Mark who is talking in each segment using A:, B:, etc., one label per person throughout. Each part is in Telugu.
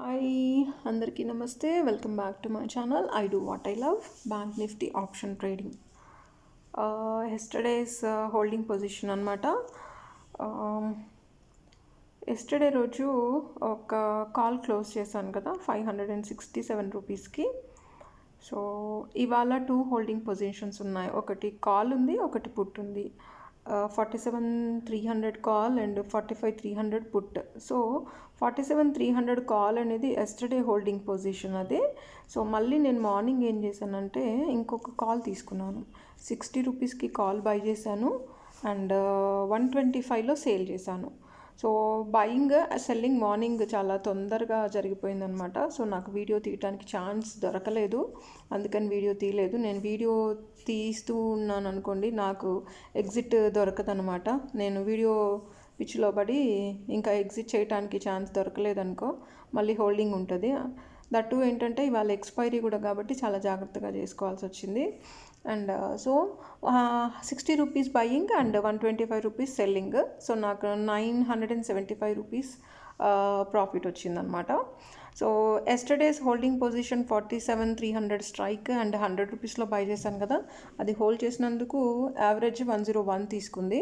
A: హాయ్ అందరికీ నమస్తే, welcome back to my channel. I do what I love, bank Nifty option trading. Yesterday's holding position అనమాట. ఎస్టర్డే రోజు ఒక కాల్ క్లోజ్ చేశాను కదా 567 రూపీస్కి. సో ఇవాళ 2 హోల్డింగ్ పొజిషన్స్ ఉన్నాయి. ఒకటి కాల్ ఉంది, ఒకటి పుట్ ఉంది. 47,300 call and 45,300 put. So 47,300 call అనేది ఎస్టర్డే హోల్డింగ్ పొజిషన్ అదే. సో మళ్ళీ నేను మార్నింగ్ ఏం చేశానంటే ఇంకొక కాల్ తీసుకున్నాను. 60 రూపీస్కి కాల్ బై చేశాను అండ్ 125లో సేల్ చేశాను. సో బయింగ్ సెల్లింగ్ మార్నింగ్ చాలా తొందరగా జరిగిపోయిందనమాట. సో నాకు వీడియో తీయడానికి ఛాన్స్ దొరకలేదు, అందుకని వీడియో తీయలేదు. నేను వీడియో తీస్తూ ఉన్నాను అనుకోండి, నాకు ఎగ్జిట్ దొరకదనమాట. నేను వీడియో పిచ్చిలో పడి ఇంకా ఎగ్జిట్ చేయడానికి ఛాన్స్ దొరకలేదనుకో మళ్ళీ హోల్డింగ్ ఉంటుంది. దట్టు ఏంటంటే ఇవాళ ఎక్స్పైరీ కూడా కాబట్టి చాలా జాగ్రత్తగా చేసుకోవాల్సి వచ్చింది. And so 60 rupees buying and 125 rupees selling. So నాకు 975 రూపీస్ ప్రాఫిట్ వచ్చిందనమాట. So yesterday's holding position 47,300 strike and 100 రూపీస్లో బై చేశాను కదా, అది హోల్డ్ చేసినందుకు యావరేజ్ 101 తీసుకుంది.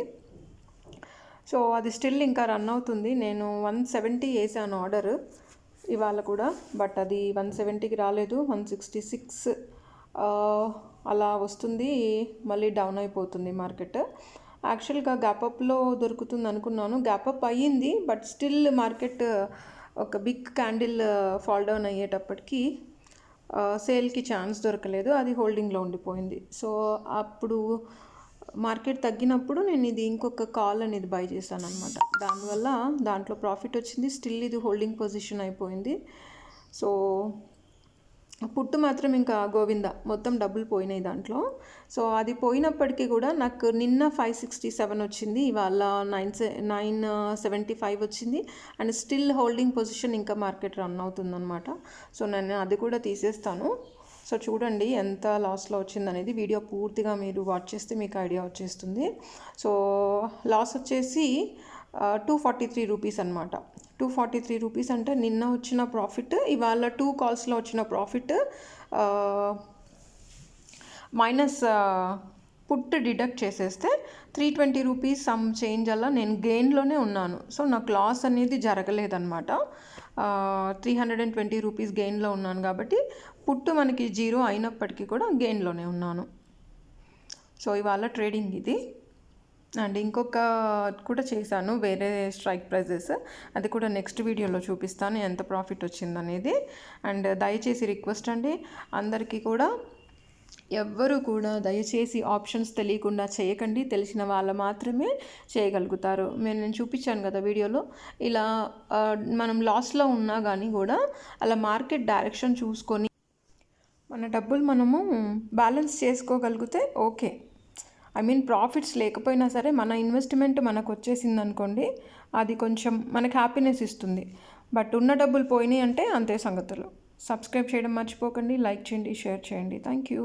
A: సో అది స్టిల్ ఇంకా రన్ అవుతుంది. నేను 170 వేసాను ఆర్డర్ ఇవాళ కూడా, బట్ అది 170కి రాలేదు, 166 అలా వస్తుంది, మళ్ళీ డౌన్ అయిపోతుంది మార్కెట్. యాక్చువల్గా గ్యాపప్లో దొరుకుతుంది అనుకున్నాను, గ్యాపప్ అయ్యింది, బట్ స్టిల్ మార్కెట్ ఒక బిగ్ క్యాండిల్ ఫాల్ డౌన్ అయ్యేటప్పటికి సేల్కి ఛాన్స్ దొరకలేదు, అది హోల్డింగ్లో ఉండిపోయింది. సో అప్పుడు మార్కెట్ తగ్గినప్పుడు నేను ఇది ఇంకొక కాల్ అనేది బై చేశాను అనమాట. దానివల్ల దాంట్లో ప్రాఫిట్ వచ్చింది. స్టిల్ ఇది హోల్డింగ్ పొజిషన్ అయిపోయింది. సో పుట్టు మాత్రం ఇంకా గోవింద, మొత్తం డబ్బులు పోయినాయి దాంట్లో. సో అది పోయినప్పటికీ కూడా నాకు నిన్న 567 వచ్చింది, ఇవాళ 975 వచ్చింది అండ్ స్టిల్ హోల్డింగ్ పొజిషన్ ఇంకా మార్కెట్ రన్ అవుతుందన్నమాట. సో నేను అది కూడా తీసేస్తాను. సో చూడండి ఎంత లాస్లో వచ్చిందనేది, వీడియో పూర్తిగా మీరు వాచ్ చేస్తే మీకు ఐడియా వచ్చేస్తుంది. సో లాస్ వచ్చేసి 243 రూపీస్ అనమాట. 243 రూపీస్ అంటే నిన్న వచ్చిన ప్రాఫిట్, ఇవాళ 2 కాల్స్లో వచ్చిన ప్రాఫిట్ మైనస్ పుట్ డిడక్ట్ చేసేస్తే 320 రూపీస్ సమ్ చేంజ్ అలా నేను గెయిన్లోనే ఉన్నాను. సో నాకు లాస్ అనేది జరగలేదన్నమాట. 320 రూపీస్ గెయిన్లో ఉన్నాను కాబట్టి పుట్టు మనకి 0 అయినప్పటికీ కూడా గెయిన్లోనే ఉన్నాను. సో ఇవాళ ట్రేడింగ్ ఇది. అండ్ ఇంకొక కూడా చేశాను వేరే స్ట్రైక్ ప్రైజెస్, అది కూడా నెక్స్ట్ వీడియోలో చూపిస్తాను ఎంత ప్రాఫిట్ వచ్చిందనేది. అండ్ దయచేసి రిక్వెస్ట్ అండి, అందరికీ కూడా ఎవ్వరు కూడా దయచేసి ఆప్షన్స్ తెలియకుండా చేయకండి, తెలిసిన వాళ్ళు మాత్రమే చేయగలుగుతారు. నేను చూపించాను కదా వీడియోలో, ఇలా మనం లాస్లో ఉన్నా కానీ కూడా అలా మార్కెట్ డైరెక్షన్ చూసుకొని మన డబ్బులు మనము బ్యాలెన్స్ చేసుకోగలిగితే ఓకే. ఐ మీన్ ప్రాఫిట్స్ లేకపోయినా సరే మన ఇన్వెస్ట్మెంట్ మనకు వచ్చేసింది అనుకోండి, అది కొంచెం మనకు హ్యాపీనెస్ ఇస్తుంది. బట్ ఉన్న డబ్బులు పోయినాయి అంటే అంతే సంగతులు. సబ్స్క్రైబ్ చేయడం మర్చిపోకండి, లైక్ చేయండి, షేర్ చేయండి. Thank you.